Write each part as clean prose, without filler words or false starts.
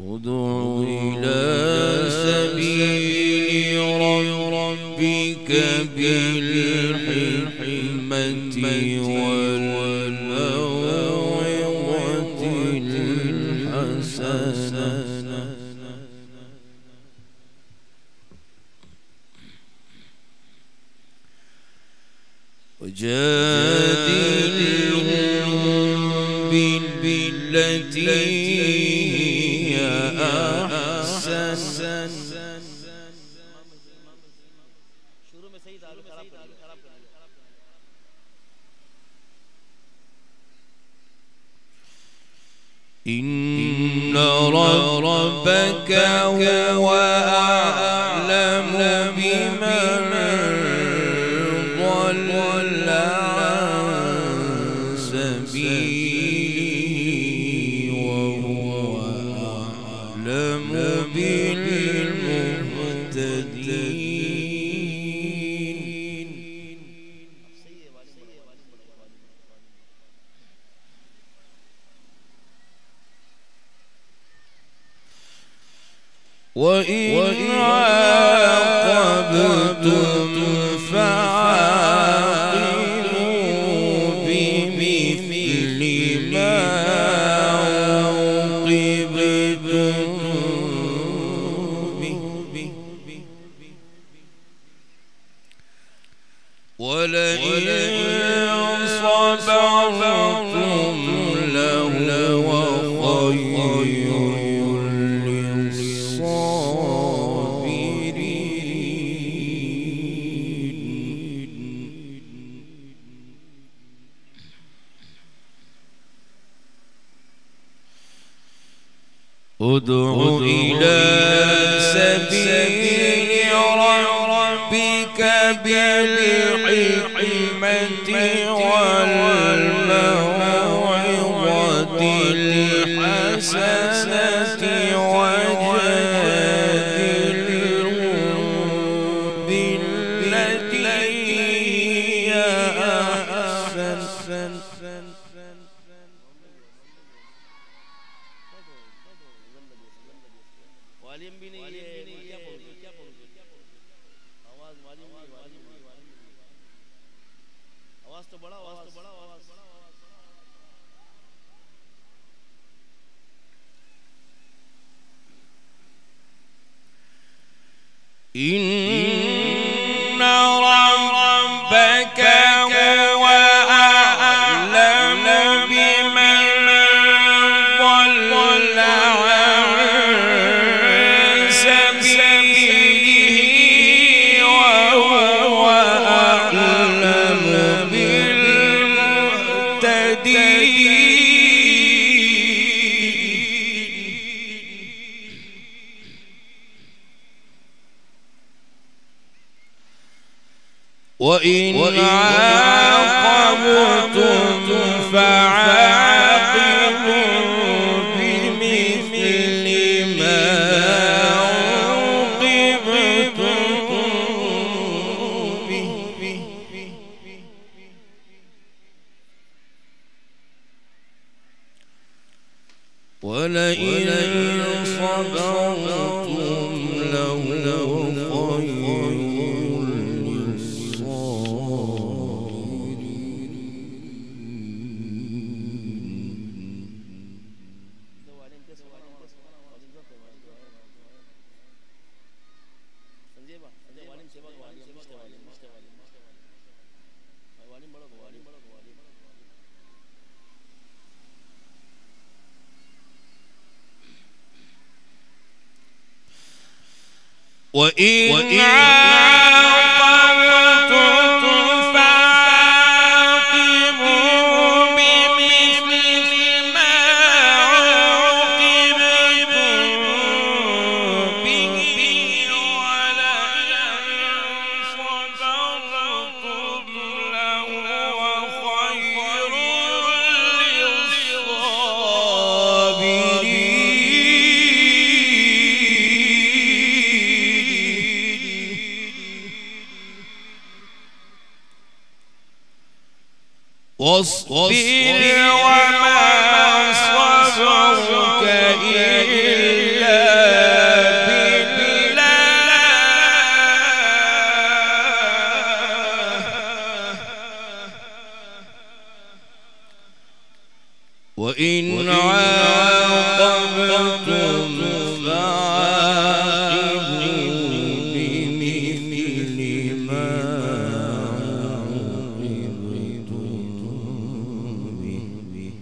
ادع إلى سبيل ربك بالحكمة والموعظة الحسنة وجادلهم بالتي هي أحسن. إن ربك هو أعلم بمن ضل عن سبيله وهو أعلم بالمهتدين. وإن عاقبتم فعاقبوا بمثل ما عوقبتم به ولئن صبرتم لهو خير ادع إلى سبيل ربك بالحكمة والموعظة الحسنة وجادلهم بالتي هي أحسن. إن ربك هو أعلم بمن ضل عن سبيله وهو أعلم بالمهتدين. وإن عاقبتم فعاقبوا بمثل ما عوقبتم به ولئن صبرتم لهو خير. وإن عاقبتم فعاقبوا بمثل ما عوقبتم به ولئن صبرتم لهو خير واصبر وما صبرك إلا وإن عاقبتم فعاقبوا بمثل ما عوقبتم به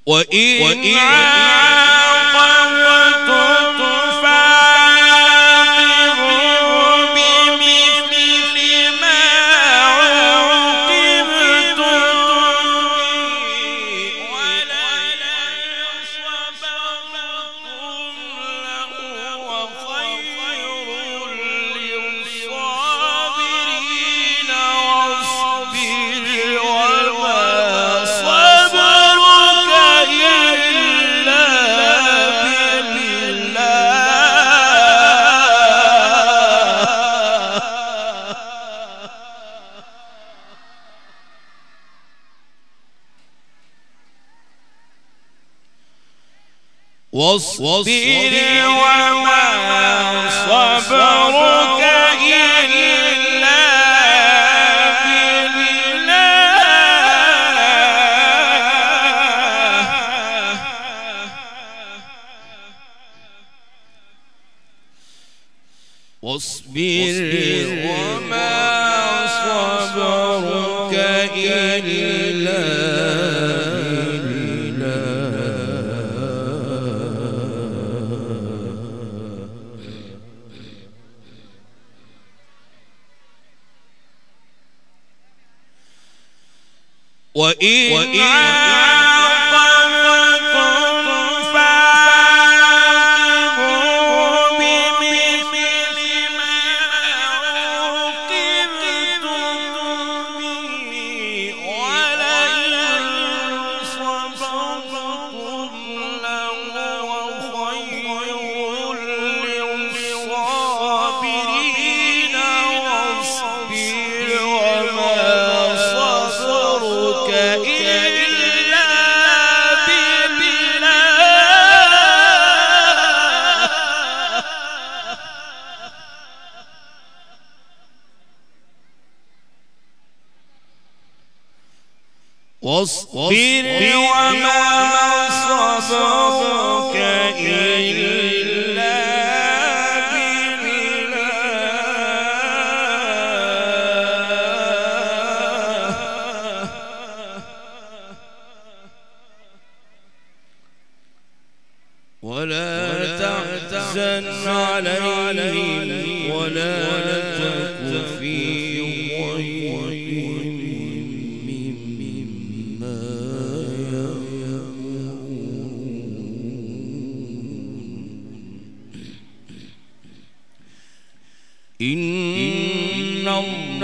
وإن واصبر وما صبرك إلا بالله واصبر وما صبرك إلا وإن عاقبتم فعاقبوا بمثل ما عوقبتم به ولئن صبرتم لهو خير للصابرين واصبر وما صبرك إلا بالله واصبر وما صبرك إلا ولا تحزن عليهم ولا تك في ضيق مما يمكرون إن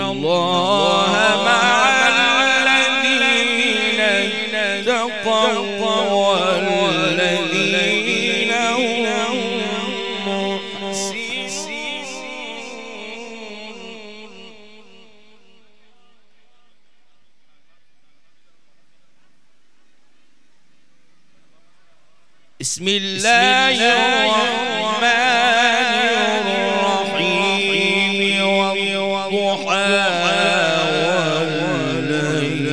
الله مع الذين اتقوا والذين هم محسنون بسم الله الرحمن الرحيم والضحى والليل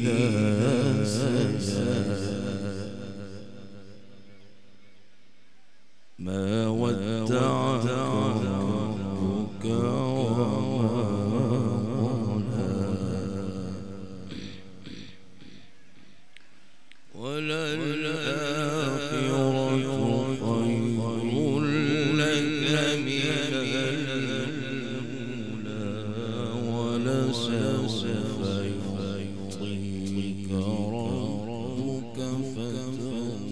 إذا سجى ما ودعك ربك وللآخرة خير لك من الأولى ولسوف يعطيك ربك فترضى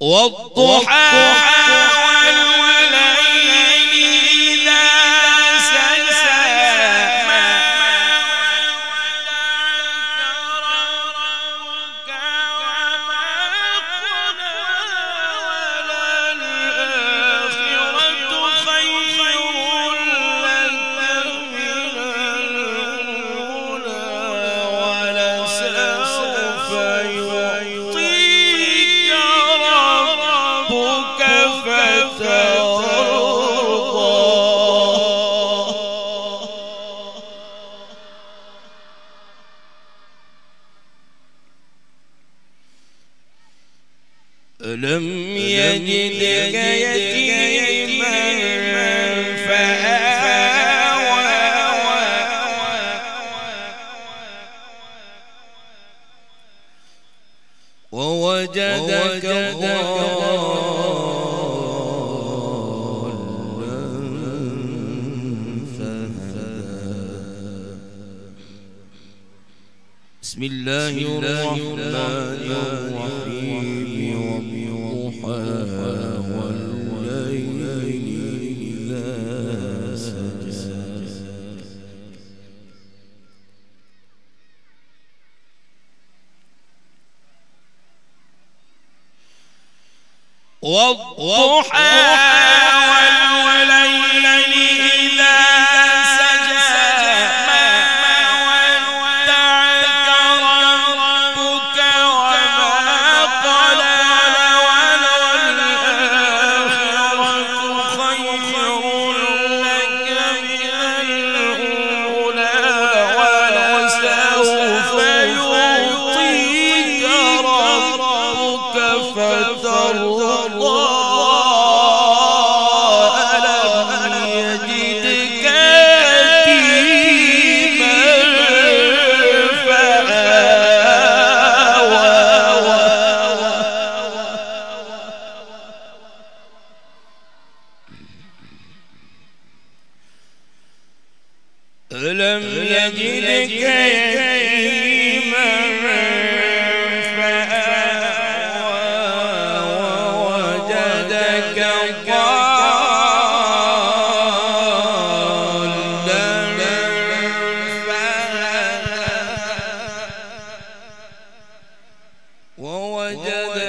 والضحى والليل إذا سجى ما ودعك ربك وما قلى وللآخرة خير لك من الأولى يجدك يتيما فآوى ووجدك بسم الله الرحمن الرحيم والضحى والليل إذا سجى والضحى والليل إذا سجى ما ودعك ربك وما قلى وللآخرة خير لك من الأولى ولسوف يعطيك ربك فترضى ألم يجدك يتيما فآوى ووجدك ضالا فهدى ووجدك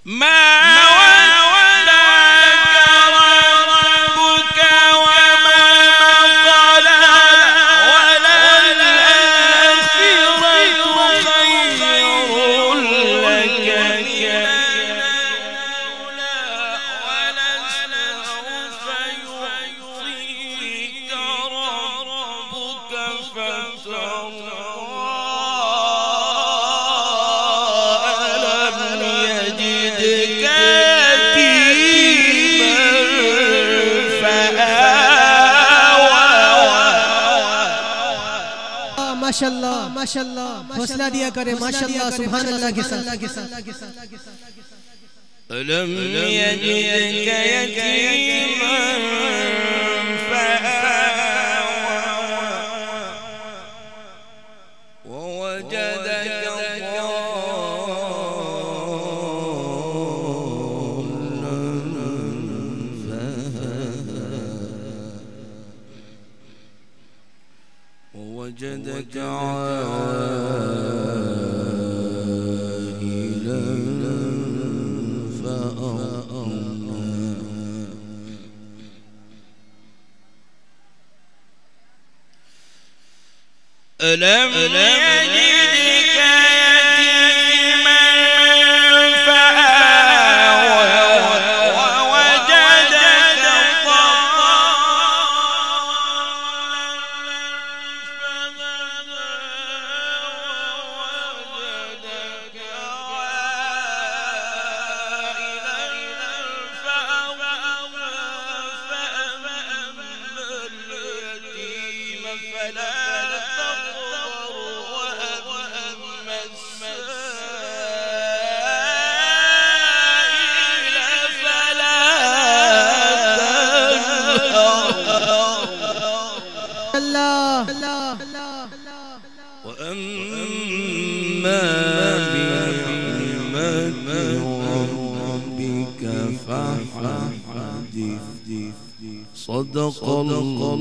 ما ودعك ربك وما قلى وللآخرة خير لك من الأولى ولسوف يعطيك ربك فترضى माशाल्लाह माशाल्लाह हौसला दिया करे माशाल्लाह सुभान अल्लाह के साथ ألم يجدك يتيما فآوى ووجدك ووجدك عائلا فأغنى ألم يجدك يتيما فآوى ووجدك وأما بنعمة ربك فحدث صدق الله